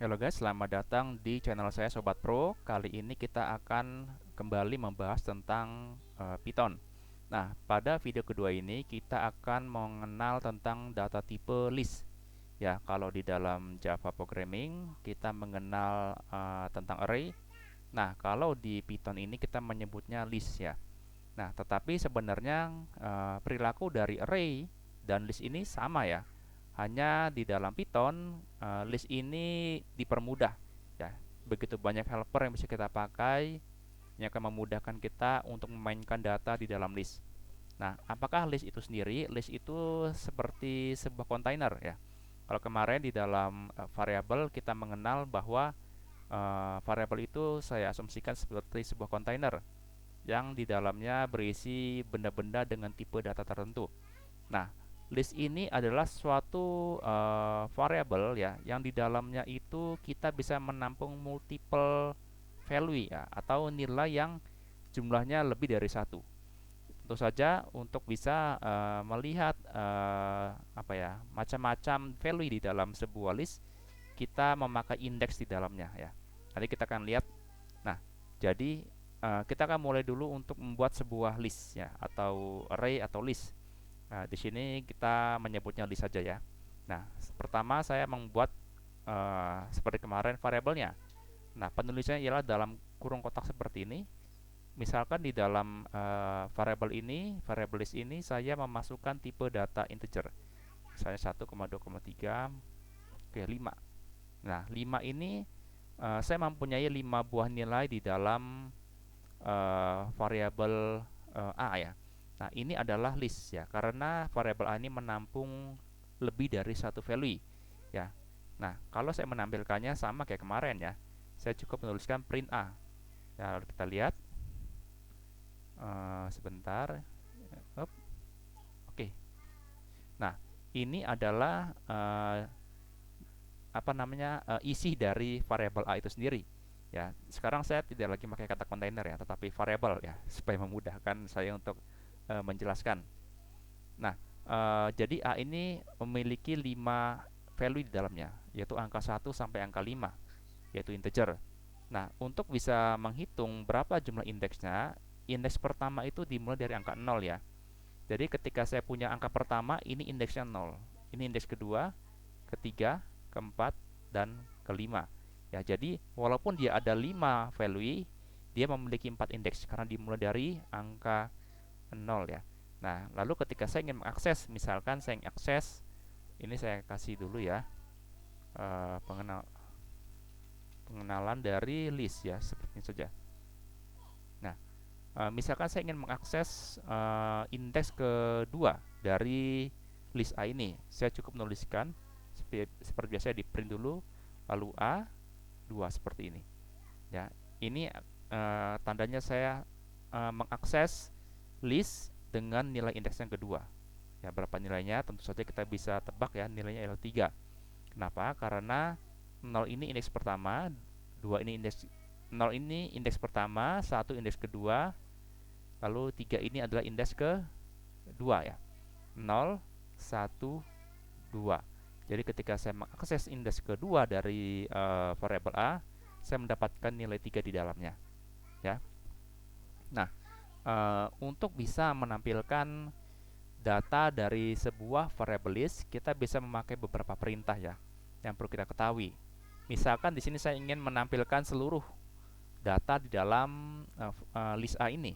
Halo guys, selamat datang di channel saya Sobat Pro. Kali ini kita akan kembali membahas tentang Python. Nah, pada video kedua ini kita akan mengenal tentang data tipe list. Ya, kalau di dalam Java programming kita mengenal tentang array. Nah, kalau di Python ini kita menyebutnya list ya. Nah, tetapi sebenarnya perilaku dari array dan list ini sama ya. Hanya di dalam Python list ini dipermudah ya. Begitu banyak helper yang bisa kita pakai yang akan memudahkan kita untuk memainkan data di dalam list. Nah, apakah list itu sendiri? List itu seperti sebuah kontainer ya. Kalau kemarin di dalam variabel kita mengenal bahwa variabel itu saya asumsikan seperti sebuah kontainer yang di dalamnya berisi benda-benda dengan tipe data tertentu. Nah, list ini adalah suatu variabel ya yang di dalamnya itu kita bisa menampung multiple value ya atau nilai yang jumlahnya lebih dari satu. Tentu saja untuk bisa melihat apa ya macam-macam value di dalam sebuah list kita memakai indeks di dalamnya ya. Nanti kita akan lihat. Nah, jadi kita akan mulai dulu untuk membuat sebuah list ya atau array atau list. Nah, di sini kita menyebutnya list saja ya. Nah, pertama saya membuat seperti kemarin variabelnya. Nah, penulisannya ialah dalam kurung kotak seperti ini. Misalkan di dalam variable list ini saya memasukkan tipe data integer. Misalnya 1,2,3 ke 5. Nah, 5 ini saya mempunyai 5 buah nilai di dalam variabel A ya. Nah, ini adalah list ya, karena variabel A ini menampung lebih dari satu value ya. Nah, kalau saya menampilkannya sama kayak kemarin ya, saya cukup menuliskan print A. Ya, lalu kita lihat sebentar. Oke. Okay. Nah, ini adalah apa namanya isi dari variabel A itu sendiri. Ya, sekarang saya tidak lagi pakai kata kontainer ya, tetapi variabel ya, supaya memudahkan saya untuk menjelaskan. Nah, jadi A ini memiliki 5 value di dalamnya, yaitu angka 1 sampai angka 5, yaitu integer. Nah, untuk bisa menghitung berapa jumlah indeksnya, indeks pertama itu dimulai dari angka 0 ya. Jadi ketika saya punya angka pertama, ini indeksnya 0. Ini indeks kedua, ketiga, keempat, dan kelima. Ya, jadi walaupun dia ada 5 value, dia memiliki 4 indeks karena dimulai dari angka 0 ya. Nah, lalu ketika saya ingin mengakses, misalkan saya ingin akses, ini saya kasih dulu ya eh, pengenal, pengenalan dari list ya, seperti ini saja. Nah, misalkan saya ingin mengakses indeks kedua dari list A ini, saya cukup menuliskan seperti biasa di print dulu, lalu A 2 seperti ini. Ya, ini tandanya saya mengakses list dengan nilai indeks yang kedua. Ya, berapa nilainya? Tentu saja kita bisa tebak ya, nilainya adalah 3. Kenapa? Karena 0 ini indeks pertama, 2 ini indeks 0 ini indeks pertama, 1 indeks kedua, lalu 3 ini adalah indeks kedua ya. 0, 1, 2. Jadi ketika saya mengakses indeks kedua dari variabel A, saya mendapatkan nilai 3 di dalamnya ya. Nah, untuk bisa menampilkan data dari sebuah variable list, kita bisa memakai beberapa perintah ya yang perlu kita ketahui. Misalkan di sini saya ingin menampilkan seluruh data di dalam list A ini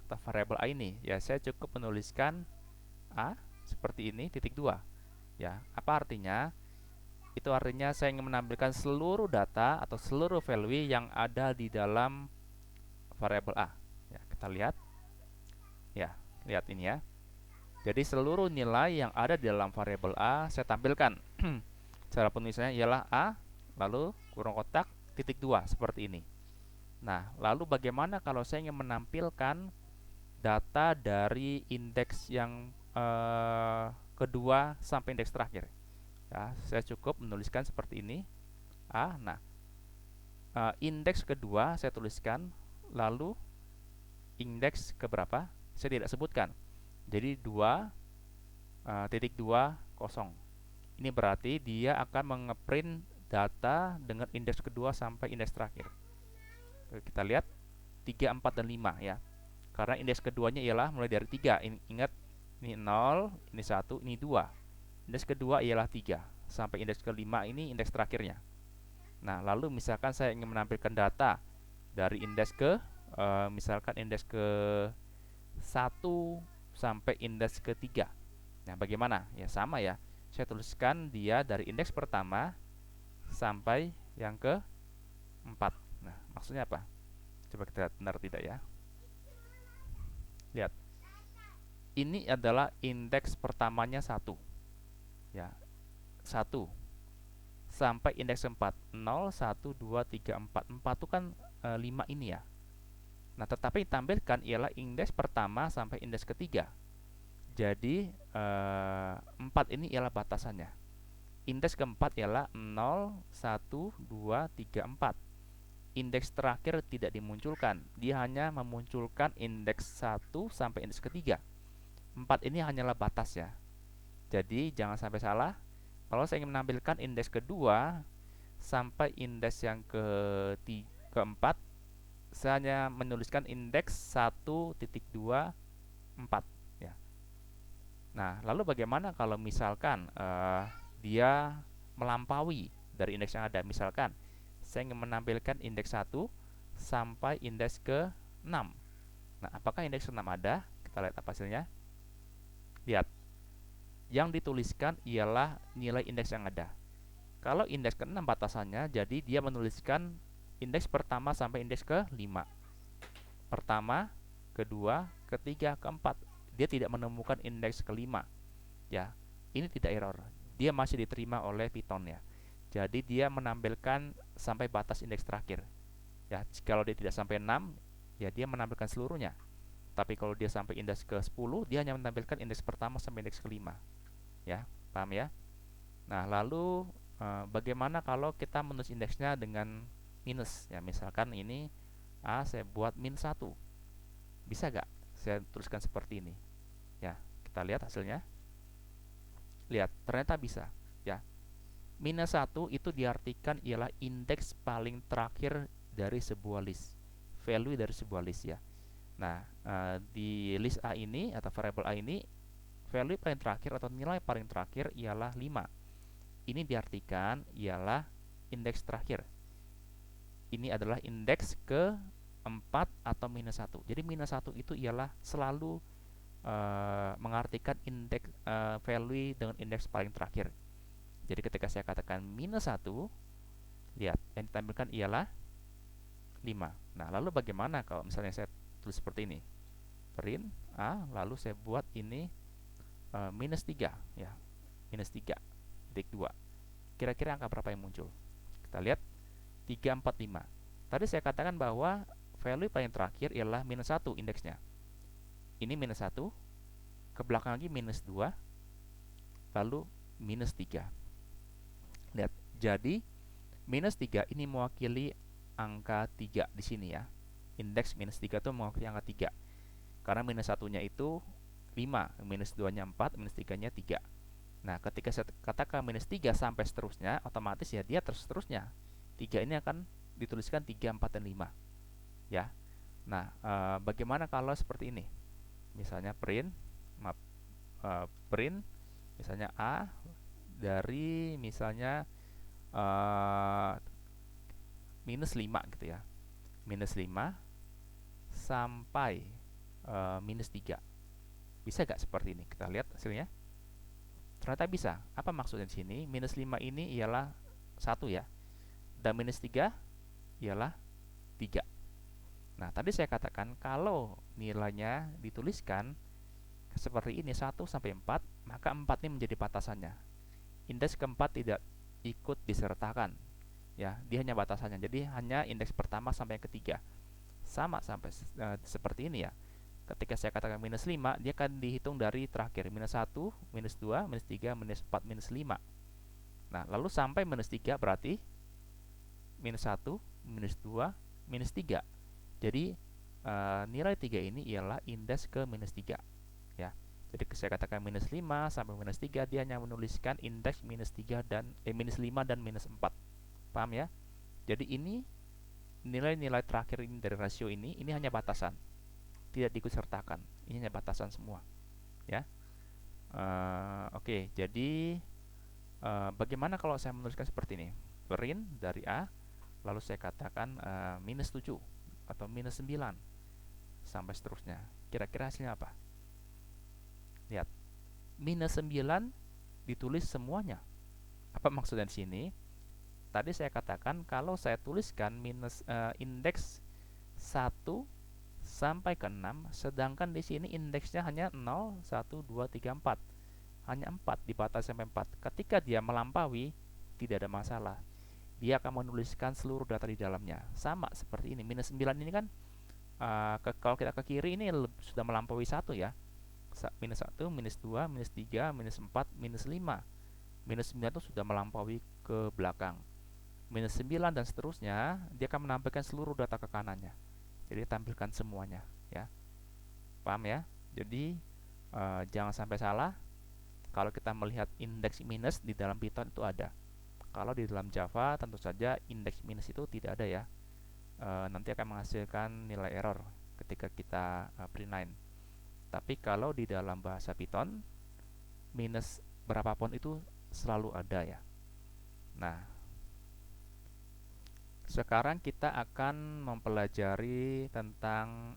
atau variable A ini, ya saya cukup menuliskan A seperti ini titik 2. Ya, apa artinya? Itu artinya saya ingin menampilkan seluruh data atau seluruh value yang ada di dalam variable A. Ya, kita lihat. Ya, lihat ini ya. Jadi seluruh nilai yang ada di dalam variabel A saya tampilkan. Cara penulisannya ialah A, lalu kurung kotak, titik 2 seperti ini. Nah, lalu bagaimana kalau saya ingin menampilkan data dari indeks yang kedua sampai indeks terakhir? Ya, saya cukup menuliskan seperti ini. A. Nah, indeks kedua saya tuliskan, lalu indeks keberapa? Saya tidak sebutkan. Jadi 2 titik 2 kosong. Ini berarti dia akan mengeprint data dengan indeks kedua sampai indeks terakhir. Kita lihat 3, 4, dan 5 ya. Karena indeks keduanya ialah mulai dari 3. Ingat, ini 0, ini 1, ini 2. Indeks kedua ialah 3. Sampai indeks kelima ini indeks terakhirnya. Nah, lalu misalkan saya ingin menampilkan data dari indeks ke misalkan indeks ke 1 sampai indeks ketiga. Nah, bagaimana? Ya sama ya. Saya tuliskan dia dari indeks pertama sampai yang ke 4. Nah, maksudnya apa? Coba kita lihat benar tidak ya. Lihat. Ini adalah indeks pertamanya 1. Ya. 1 sampai indeks 4. 0, 1, 2, 3, 4. 4 itu kan 5 ini ya. Nah, tetapi ditampilkan ialah indeks pertama sampai indeks ketiga. Jadi 4 ini ialah batasannya. Indeks keempat ialah 0, 1, 2, 3, 4. Indeks terakhir tidak dimunculkan. Dia hanya memunculkan indeks 1 sampai indeks ketiga. 4 ini hanyalah batas ya. Jadi jangan sampai salah. Kalau saya ingin menampilkan indeks kedua sampai indeks yang keempat, saya hanya menuliskan indeks 1.2, 4 ya. Nah, lalu bagaimana kalau misalkan dia melampaui dari indeks yang ada? Misalkan saya ingin menampilkan indeks 1 sampai indeks ke 6. Nah, apakah indeks 6 ada? Kita lihat apa hasilnya. Lihat. Yang dituliskan ialah nilai indeks yang ada. Kalau indeks ke 6 batasannya, jadi dia menuliskan indeks pertama sampai indeks ke 5. Pertama, kedua, ketiga, keempat. Dia tidak menemukan indeks kelima. Ya, ini tidak error. Dia masih diterima oleh Python ya. Jadi dia menampilkan sampai batas indeks terakhir. Ya, kalau dia tidak sampai 6, ya dia menampilkan seluruhnya. Tapi kalau dia sampai indeks ke 10, dia hanya menampilkan indeks pertama sampai indeks kelima. Ya, paham ya? Nah, lalu bagaimana kalau kita menulis indeksnya dengan minus? Ya, misalkan ini A saya buat min 1. Bisa gak saya tuliskan seperti ini? Ya, kita lihat hasilnya. Lihat, ternyata bisa. Ya, minus 1 itu diartikan ialah indeks paling terakhir dari sebuah list. Value dari sebuah list ya. Nah, di list A ini atau variable A ini, value paling terakhir atau nilai paling terakhir ialah 5. Ini diartikan ialah indeks terakhir. Ini adalah indeks ke 4 atau minus 1. Jadi minus 1 itu ialah selalu mengartikan indeks value dengan indeks paling terakhir. Jadi ketika saya katakan minus 1, lihat yang ditampilkan ialah 5. Nah, lalu bagaimana kalau misalnya saya tulis seperti ini? Print A, lalu saya buat ini minus 3 ya. Minus 3 titik 2. Kira-kira angka berapa yang muncul? Kita lihat 3, 4, 5. Tadi saya katakan bahwa value paling terakhir ialah minus 1 indeksnya. Ini minus 1, ke belakang lagi minus 2, lalu minus 3. Lihat, jadi minus 3 ini mewakili angka 3 di sini ya. Indeks minus 3 itu mewakili angka 3. Karena minus 1-nya itu 5, minus 2-nya 4, minus 3-nya 3. Nah, ketika saya katakan minus 3 sampai seterusnya, otomatis ya dia terus seterusnya. 3 ini akan dituliskan 3, 4, dan 5. Ya. Nah, bagaimana kalau seperti ini? Misalnya print misalnya A dari misalnya minus 5 gitu ya. Minus 5 sampai minus 3. Bisa gak seperti ini? Kita lihat hasilnya. Ternyata bisa. Apa maksudnya di sini? Minus 5 ini ialah 1 ya. Dan minus 3 ialah 3. Nah, tadi saya katakan kalau nilainya dituliskan seperti ini 1 sampai 4, maka 4 ini menjadi batasannya. Indeks keempat tidak ikut disertakan. Ya, dia hanya batasannya. Jadi hanya indeks pertama sampai yang ketiga. Sama sampai seperti ini ya. Ketika saya katakan minus 5, dia akan dihitung dari terakhir. Minus 1, minus 2, minus 3, minus 4, minus 5. Nah, lalu sampai minus 3 berarti minus 1, minus 2, minus 3. Jadi nilai 3 ini ialah indeks ke minus 3 ya. Jadi saya katakan minus 5 sampai minus 3, dia hanya menuliskan indeks minus 3 dan minus 5 dan minus 4. Paham ya? Jadi ini nilai-nilai terakhir ini dari rasio ini hanya batasan, tidak diikutsertakan. Ini hanya batasan semua, ya. Oke, jadi bagaimana kalau saya menuliskan seperti ini? Print dari A, lalu saya katakan minus 7 atau minus 9 sampai seterusnya. Kira-kira hasilnya apa? Lihat, minus 9 ditulis semuanya. Apa maksudnya di sini? Tadi saya katakan kalau saya tuliskan indeks 1 sampai ke 6, sedangkan di sini indeksnya hanya 0, 1, 2, 3, 4. Hanya 4, dibatasi sampai 4. Ketika dia melampaui, tidak ada masalah. Dia akan menuliskan seluruh data di dalamnya. Sama seperti ini. Minus 9 ini kan kalau kita ke kiri ini sudah melampaui 1 ya. Minus 1, minus 2, minus 3, minus 4, minus 5. Minus 9 itu sudah melampaui ke belakang. Minus 9 dan seterusnya, dia akan menampilkan seluruh data ke kanannya. Jadi tampilkan semuanya, ya. Paham ya? Jadi jangan sampai salah. Kalau kita melihat indeks minus di dalam Python itu ada. Kalau di dalam Java tentu saja indeks minus itu tidak ada ya. Nanti akan menghasilkan nilai error ketika kita print line. Tapi kalau di dalam bahasa Python, minus berapapun itu selalu ada ya. Nah, sekarang kita akan mempelajari tentang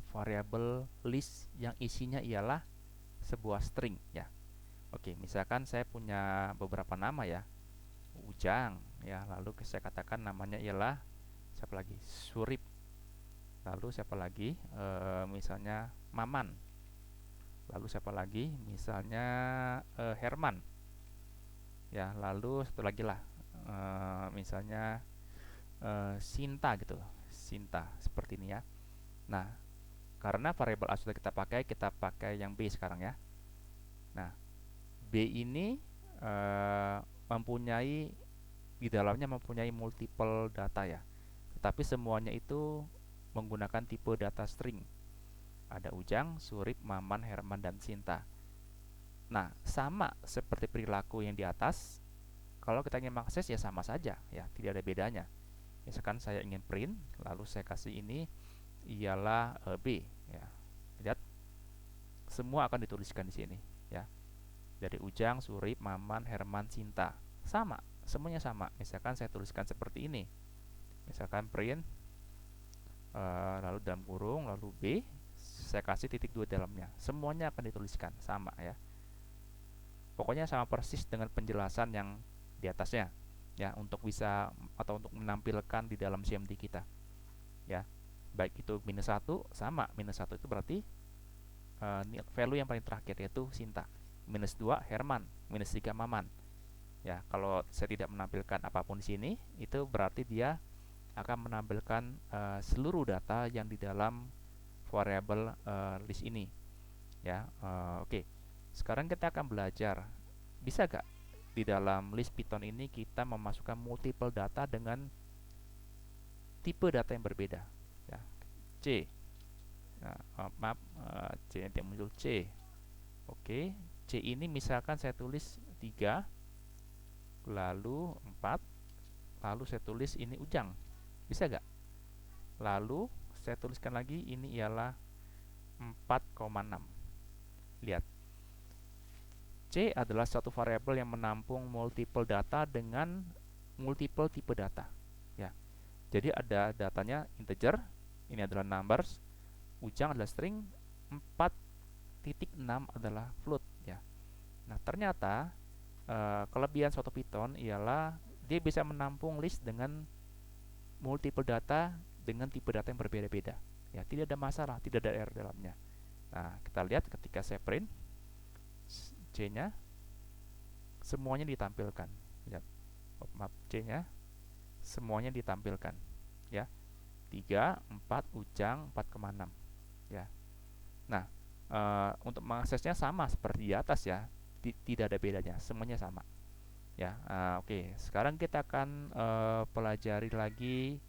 variabel list yang isinya ialah sebuah string ya. Oke, misalkan saya punya beberapa nama ya. Ujang ya, lalu saya katakan namanya ialah siapa lagi? Surip. Lalu siapa lagi? Misalnya Maman. Lalu siapa lagi? Misalnya Herman. Ya, lalu satu lagi lah. Misalnya Sinta gitu, Sinta seperti ini ya. Nah, karena variabel A sudah kita pakai yang B sekarang ya. Nah, B ini mempunyai di dalamnya mempunyai multiple data ya. Tetapi semuanya itu menggunakan tipe data string. Ada Ujang, Surip, Maman, Herman, dan Sinta. Nah, sama seperti perilaku yang di atas. Kalau kita ingin mengakses ya sama saja ya, tidak ada bedanya. Misalkan saya ingin print, lalu saya kasih ini ialah B ya. Lihat, semua akan dituliskan di sini ya. Dari Ujang, Surip, Maman, Herman, Sinta. Sama, semuanya sama. Misalkan saya tuliskan seperti ini. Misalkan print lalu dalam kurung, lalu B, saya kasih titik 2 dalamnya. Semuanya akan dituliskan sama ya. Pokoknya sama persis dengan penjelasan yang di atasnya ya, untuk bisa atau untuk menampilkan di dalam CMD kita ya. Baik itu minus 1 sama, minus 1 itu berarti value yang paling terakhir yaitu Sinta. Minus 2 Herman, minus 3 Maman ya. Kalau saya tidak menampilkan apapun di sini, itu berarti dia akan menampilkan seluruh data yang di dalam variabel list ini ya. Oke, sekarang kita akan belajar bisa gak di dalam list Python ini kita memasukkan multiple data dengan tipe data yang berbeda ya. C, nah, maaf, C yang muncul C. Oke, C ini misalkan saya tulis 3, lalu 4, lalu saya tulis ini Ujang, bisa gak? Lalu saya tuliskan lagi ini ialah 4,6. Lihat, C adalah satu variabel yang menampung multiple data dengan multiple tipe data ya. Jadi ada datanya integer, ini adalah numbers, Ujang adalah string, 4.6 adalah float ya. Nah, ternyata kelebihan suatu Python ialah dia bisa menampung list dengan multiple data dengan tipe data yang berbeda-beda ya. Tidak ada masalah, tidak ada error dalamnya. Nah, kita lihat ketika saya print C-nya semuanya ditampilkan. Lihat, maaf, C-nya semuanya ditampilkan ya. 3, 4, Ujang 4,6 ya. Nah, untuk mengaksesnya sama seperti di atas ya. Tidak ada bedanya, semuanya sama ya. Oke, sekarang kita akan pelajari lagi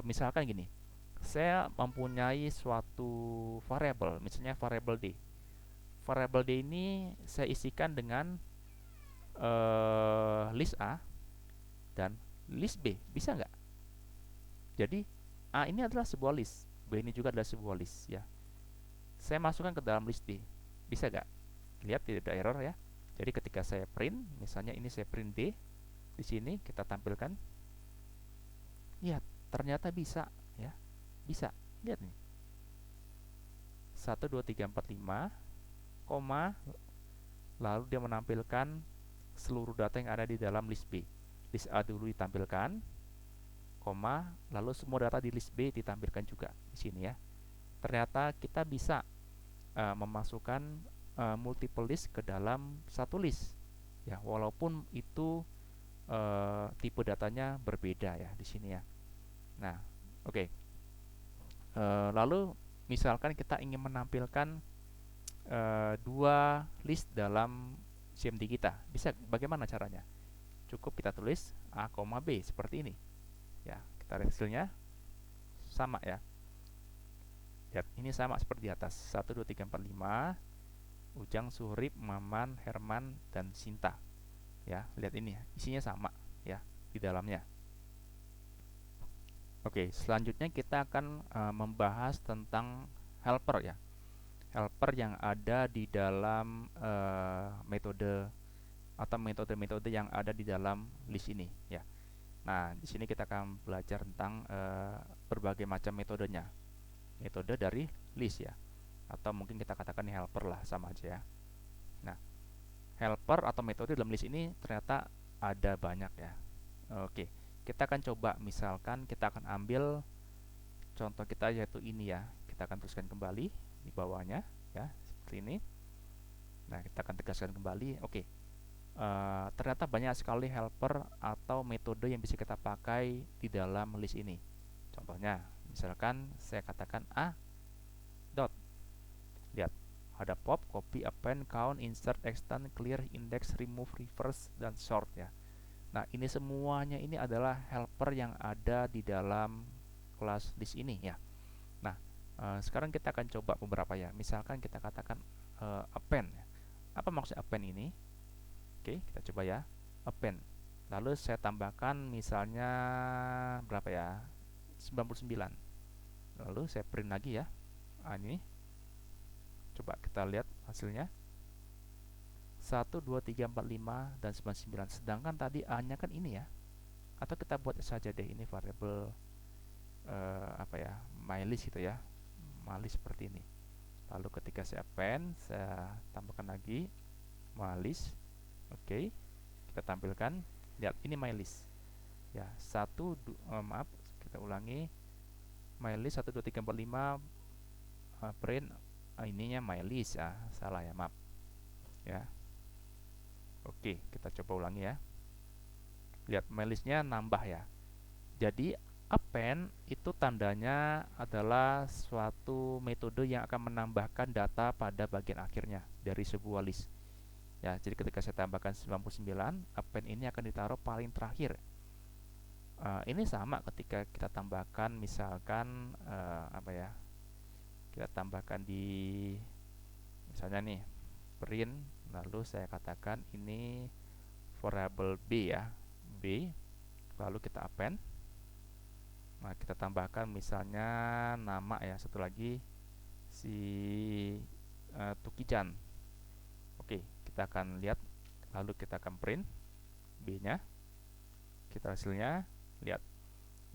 misalkan gini. Saya mempunyai suatu variabel, misalnya variabel D. Variabel D ini saya isikan dengan list A dan list B. Bisa nggak? Jadi A ini adalah sebuah list, B ini juga adalah sebuah list ya. Saya masukkan ke dalam list D. Bisa nggak? Lihat tidak ada error ya. Jadi ketika saya print, misalnya ini saya print D, di sini kita tampilkan. Ya, ternyata bisa ya. Bisa. Lihat nih. 1 2 3 4 5, koma, lalu dia menampilkan seluruh data yang ada di dalam list B. List A dulu ditampilkan, koma, lalu semua data di list B ditampilkan juga di sini ya. Ternyata kita bisa memasukkan multiple list ke dalam satu list ya, walaupun itu tipe datanya berbeda ya di sini ya. Nah, oke. Lalu misalkan kita ingin menampilkan dua list dalam CMD kita, bisa bagaimana caranya? Cukup kita tulis A, B seperti ini ya. Kita lihat hasilnya sama ya. Lihat, ini sama seperti di atas. 1 2 3 4 5, Ujang, Surip, Maman, Herman, dan Sinta ya. Lihat ini isinya sama ya di dalamnya. Oke, selanjutnya kita akan membahas tentang helper ya. Helper yang ada di dalam metode atau metode-metode yang ada di dalam list ini ya. Nah, di sini kita akan belajar tentang berbagai macam metodenya. Metode dari list ya. Atau mungkin kita katakan helper lah, sama aja ya. Nah, helper atau metode dalam list ini ternyata ada banyak ya. Oke, kita akan coba, misalkan kita akan ambil contoh kita yaitu ini ya. Kita akan teruskan kembali di bawahnya ya, seperti ini. Nah, kita akan tegaskan kembali. Oke. Ternyata banyak sekali helper atau metode yang bisa kita pakai di dalam list ini. Contohnya, misalkan saya katakan A dot. Lihat, ada pop, copy, append, count, insert, extend, clear, index, remove, reverse, dan sort ya. Nah, ini semuanya ini adalah helper yang ada di dalam kelas list ini ya. Nah, sekarang kita akan coba beberapa ya. Misalkan kita katakan append. Apa maksud append ini? Oke, kita coba ya. Append. Lalu saya tambahkan misalnya berapa ya? 99. Lalu saya print lagi ya. Ini. Coba kita lihat hasilnya. 1 2 3 4 5 dan 99. Sedangkan tadi A-nya kan ini ya. Atau kita buat saja deh ini variabel apa ya? MyList gitu ya. MyList seperti ini. Lalu ketika saya append, saya tambahkan lagi MyList. Oke, kita tampilkan. Lihat, ini MyList ya. Maaf, kita ulangi. MyList 1 2 3 4 5 print ininya MyList ya, salah ya, maaf ya. Oke, kita coba ulangi ya. Lihat, MyListnya nambah ya. Jadi append itu tandanya adalah suatu metode yang akan menambahkan data pada bagian akhirnya dari sebuah list ya. Jadi ketika saya tambahkan 99, append ini akan ditaruh paling terakhir. Ini sama ketika kita tambahkan misalkan apa ya, kita tambahkan di misalnya nih print, lalu saya katakan ini variable B ya, B, lalu kita append. Nah, kita tambahkan misalnya nama ya, satu lagi si Tukijan. Oke, kita akan lihat, lalu kita akan print B-nya. Kita hasilnya, lihat,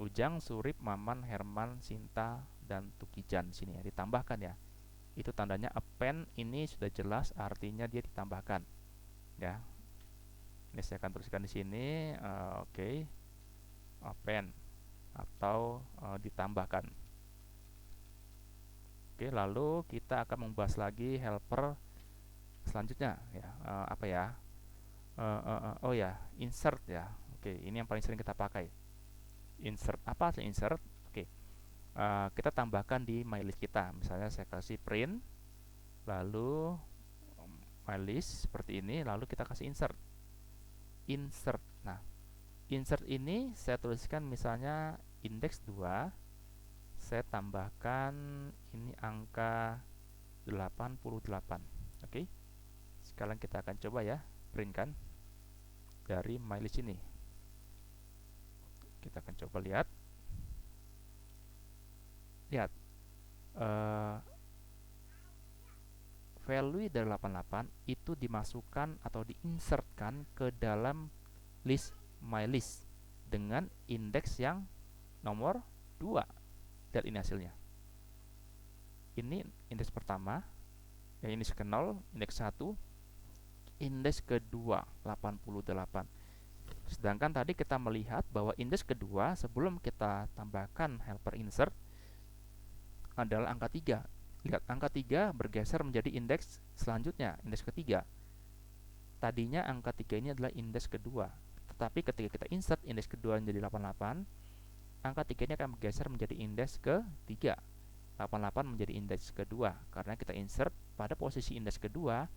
Ujang, Surip, Maman, Herman, Sinta, dan Tukijan di sini ya, ditambahkan ya. Itu tandanya append ini sudah jelas, artinya dia ditambahkan ya. Ini saya akan tuliskan di sini. Oke, append atau ditambahkan. Oke, lalu kita akan membahas lagi helper selanjutnya ya. Apa ya? Oh ya, insert ya. Oke, ini yang paling sering kita pakai. Insert, apa sih insert? Oke, kita tambahkan di MyList kita. Misalnya saya kasih print, lalu MyList seperti ini, lalu kita kasih insert. Insert. Nah, insert ini saya tuliskan misalnya index 2, saya tambahkan ini angka 88. Oke, sekarang kita akan coba ya, print kan dari MyList ini. kita akan coba lihat. Lihat, eh, value dari 88 itu dimasukkan atau diinsertkan ke dalam list mylist dengan indeks yang nomor 2. Dan ini hasilnya. Ini indeks pertama, indeks ke-0, indeks 1, indeks kedua 88. Sedangkan tadi kita melihat bahwa indeks kedua sebelum kita tambahkan helper insert adalah angka 3. Lihat, angka 3 bergeser menjadi indeks selanjutnya, indeks ketiga. Tadinya angka 3 ini adalah indeks kedua. Tetapi ketika kita insert indeks kedua menjadi 88, angka 3 ini akan bergeser menjadi indeks ketiga. 88 menjadi indeks kedua. Karena kita insert pada posisi indeks kedua,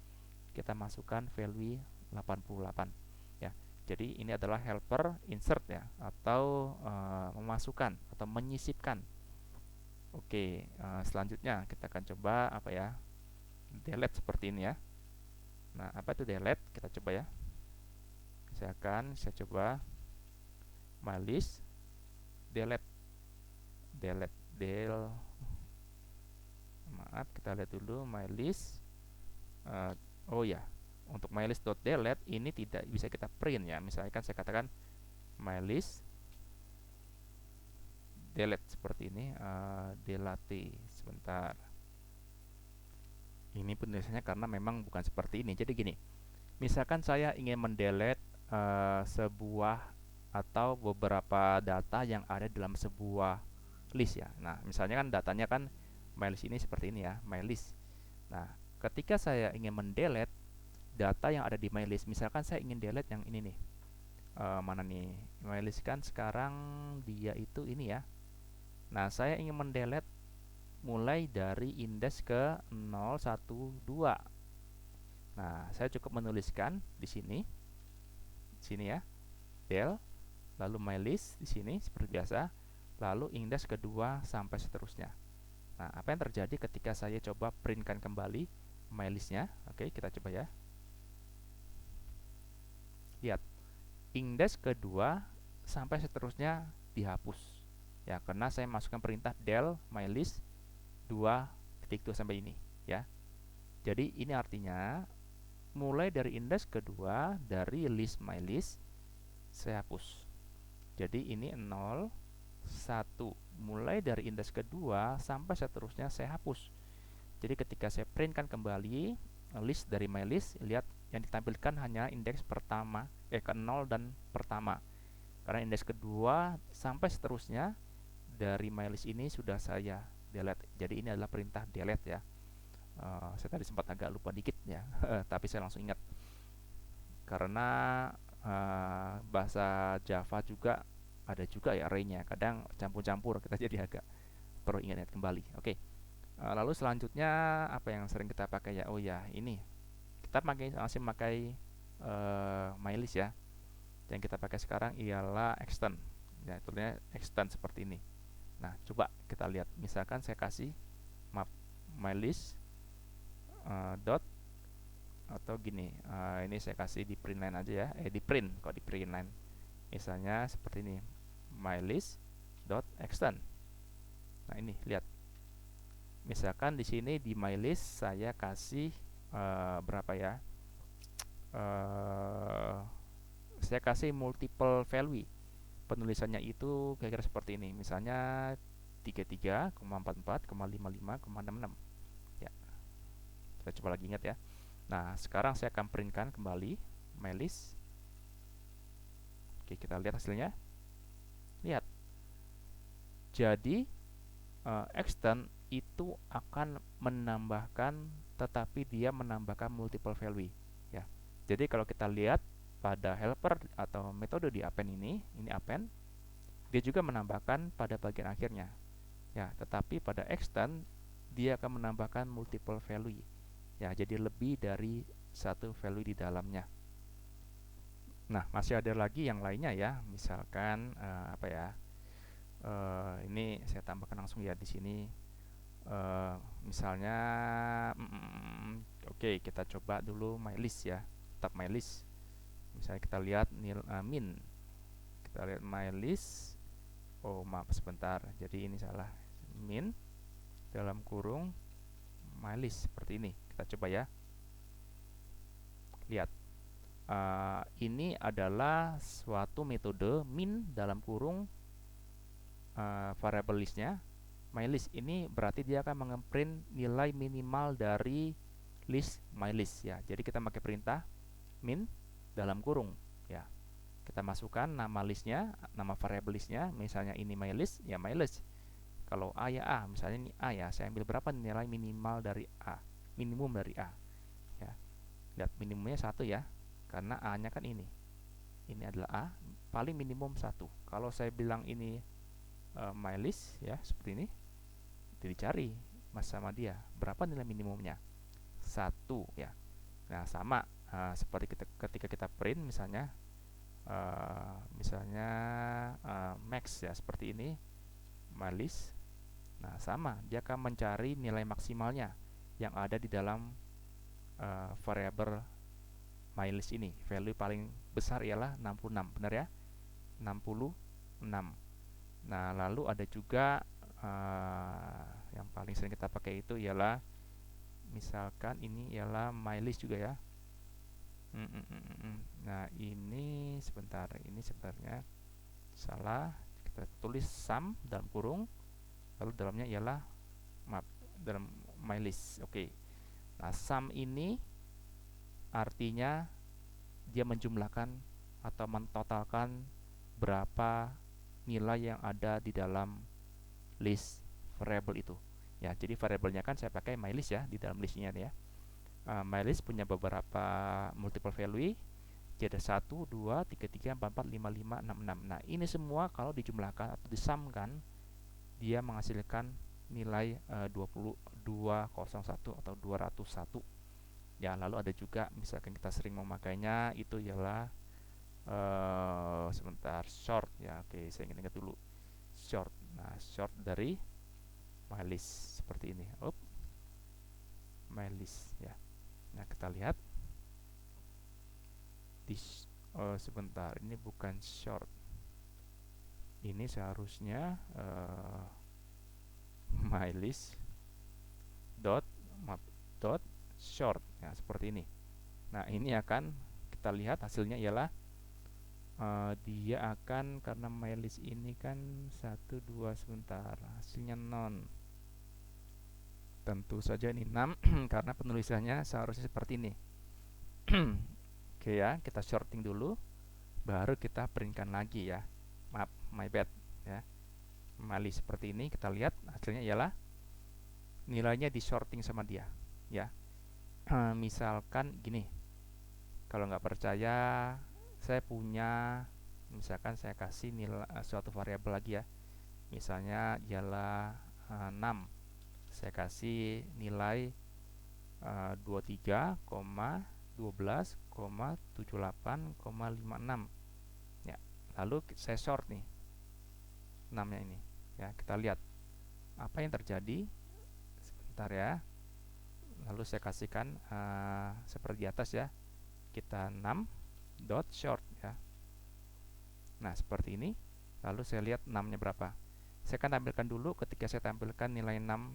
kita masukkan value 88. Ya, jadi ini adalah helper insert ya, atau memasukkan atau menyisipkan. Oke, selanjutnya kita akan coba apa ya? Delete seperti ini ya. Nah, apa itu delete? Kita coba ya. Saya coba mylist delete maaf, kita lihat dulu mylist. Oh ya, untuk mylist.delete ini tidak bisa kita print ya. Misalkan saya katakan mylist delete seperti ini, delete sebentar. Ini penulisannya karena memang bukan seperti ini. Jadi gini, misalkan saya ingin mendelete sebuah atau beberapa data yang ada dalam sebuah list ya. Nah, misalnya kan datanya kan mylist ini seperti ini ya, mylist. Nah, ketika saya ingin mendelete data yang ada di mylist, misalkan saya ingin delete yang ini nih. Mana nih? Mylist kan sekarang dia itu ini ya. Nah, saya ingin mendelete mulai dari indeks ke 012. Nah, saya cukup menuliskan di sini ya, del, lalu mylist di sini seperti biasa, lalu indeks kedua sampai seterusnya. Nah, apa yang terjadi ketika saya coba printkan kembali mylistnya? Oke, kita coba ya. Lihat, indeks kedua sampai seterusnya dihapus ya, karena saya masukkan perintah del mylist 2.2 sampai ini ya. Jadi ini artinya mulai dari indeks kedua dari list mylist saya hapus. Jadi ini 0, 1, mulai dari indeks kedua sampai seterusnya saya hapus. Jadi ketika saya printkan kembali list dari mylist, lihat yang ditampilkan hanya indeks pertama, ke-0 dan pertama. Karena indeks kedua sampai seterusnya dari mylist ini sudah saya delete. Jadi ini adalah perintah delete ya. Saya tadi sempat agak lupa dikit ya, tapi saya langsung ingat. Karena bahasa Java juga ada juga ya array-nya. Kadang campur-campur, kita jadi agak perlu ingat kembali. Oke. Lalu selanjutnya apa yang sering kita pakai ya? Oh ya, ini kita masih pakai mylist ya. Yang kita pakai sekarang ialah extend. Ya, tulisnya extend seperti ini. Nah, coba kita lihat. Misalkan saya kasih map mylist dot atau gini. Ini saya kasih di print line aja ya. Di print, kok di print line. Misalnya seperti ini. Mylist dot extend. Nah, ini lihat. Misalkan di sini di mylist saya kasih berapa ya? Saya kasih multiple value. Penulisannya itu kira-kira seperti ini. Misalnya 33,44,55,66 ya. Kita coba lagi ingat ya. Nah, sekarang saya akan printkan kembali mylist. Oke, kita lihat hasilnya. Lihat. Jadi extend itu akan menambahkan, tetapi dia menambahkan multiple value ya. Jadi kalau kita lihat pada helper atau metode di append ini append, dia juga menambahkan pada bagian akhirnya ya, tetapi pada extend dia akan menambahkan multiple value ya, jadi lebih dari satu value di dalamnya. Nah, masih ada lagi yang lainnya ya, misalkan apa ya, ini saya tambahkan langsung ya di sini. Misalnya oke, kita coba dulu mylist ya, tab mylist. Misalnya kita lihat min, kita lihat mylist Oh maaf sebentar, jadi ini salah. Min dalam kurung mylist seperti ini. Kita coba ya, lihat. Ini adalah suatu metode min dalam kurung variable listnya. Mylist ini berarti dia akan mengeprint nilai minimal dari list mylist ya. Jadi kita pakai perintah min dalam kurung ya. Kita masukkan nama listnya, nama variable listnya, misalnya ini mylist ya mylist. Kalau A ya A, misalnya ini A ya, saya ambil berapa nilai minimal dari A, minimum dari A ya. Lihat minimumnya 1 ya, karena A nya kan ini adalah A, paling minimum 1. Kalau saya bilang ini mylist ya, seperti ini, dicari mas sama dia berapa nilai minimumnya, 1 ya. Nah sama seperti ketika kita print misalnya max ya, seperti ini mylist. Nah sama, dia akan mencari nilai maksimalnya yang ada di dalam variable mylist ini. Value paling besar ialah 66, benar ya, 66. Nah lalu ada juga yang paling sering kita pakai itu ialah, misalkan ini ialah mylist juga ya. Nah ini sebentar, ini sebenarnya salah. Kita tulis sum dalam kurung, lalu dalamnya ialah map dalam mylist. Oke. Nah sum ini artinya dia menjumlahkan atau mentotalkan berapa nilai yang ada di dalam list variable itu ya. Jadi variabelnya kan saya pakai mylist ya, di dalam listnya ya. Mylist punya beberapa multiple value, jadi 1, 2, 3, 3, 4, 4, 5, 5, 6, 6. Nah ini semua kalau dijumlahkan atau disamkan, dia menghasilkan nilai 2201 atau 201 ya. Lalu ada juga misalkan kita sering memakainya itu ialah sebentar, short ya. Oke, saya ingat dulu short. Nah short dari mylist seperti ini. Mylist ya. Nah kita lihat di sebentar, ini bukan short, ini seharusnya mylist dot map dot short ya, seperti ini. Nah ini akan kita lihat hasilnya ialah dia akan, karena mylist ini kan 1, 2, sebentar, hasilnya non, tentu saja ini 6 karena penulisannya seharusnya seperti ini. Oke ya, kita sorting dulu baru kita printkan lagi ya. Maaf, my bad ya. Mylist seperti ini, kita lihat hasilnya ialah nilainya di sorting sama dia ya. Misalkan gini, kalau nggak percaya, saya punya, misalkan saya kasih nilai suatu variabel lagi ya, misalnya ialah 6, saya kasih nilai 23,12,78,56 ya. Lalu saya sort nih 6 nya ini ya. Kita lihat apa yang terjadi, sebentar ya. Lalu saya kasihkan seperti di atas ya, kita 6 dot short ya. Nah seperti ini. Lalu saya lihat 6 nya berapa. Saya akan tampilkan dulu ketika saya tampilkan nilai 6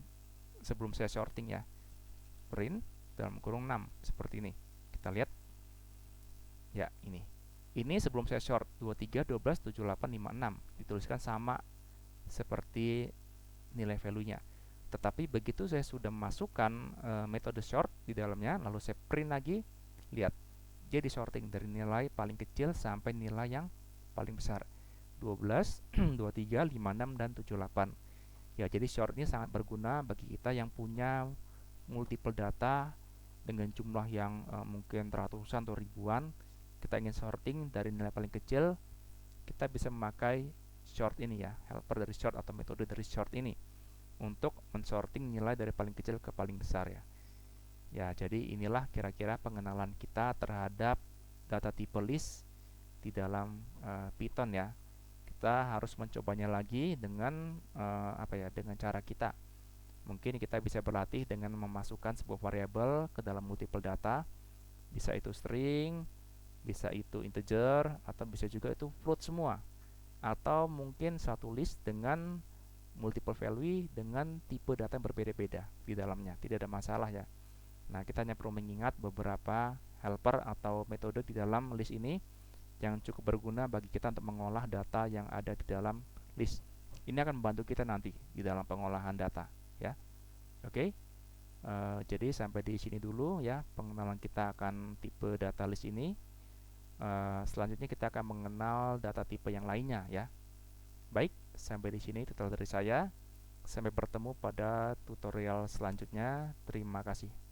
sebelum saya sorting ya. Print dalam kurung 6 seperti ini. Kita lihat ya, ini sebelum saya short 23, 12, 78, 56 dituliskan sama seperti nilai value nya. Tetapi begitu saya sudah memasukkan metode short di dalamnya, lalu saya print lagi, lihat jadi sorting dari nilai paling kecil sampai nilai yang paling besar, 12, 23, 56, dan 78 ya. Jadi short ini sangat berguna bagi kita yang punya multiple data dengan jumlah yang mungkin ratusan atau ribuan. Kita ingin sorting dari nilai paling kecil, kita bisa memakai short ini ya, helper dari short atau metode dari short ini untuk mensorting nilai dari paling kecil ke paling besar ya. Ya, jadi inilah kira-kira pengenalan kita terhadap data tipe list di dalam Python ya. Kita harus mencobanya lagi dengan dengan cara kita. Mungkin kita bisa berlatih dengan memasukkan sebuah variabel ke dalam multiple data. Bisa itu string, bisa itu integer, atau bisa juga itu float semua. atau mungkin satu list dengan multiple value dengan tipe data yang berbeda-beda di dalamnya. Tidak ada masalah ya. Nah, kita hanya perlu mengingat beberapa helper atau metode di dalam list ini yang cukup berguna bagi kita untuk mengolah data yang ada di dalam list. Ini akan membantu kita nanti di dalam pengolahan data, ya. Oke. Jadi sampai di sini dulu ya pengenalan kita akan tipe data list ini. Selanjutnya kita akan mengenal data tipe yang lainnya ya. Baik, sampai di sini tutorial dari saya. Sampai bertemu pada tutorial selanjutnya. Terima kasih.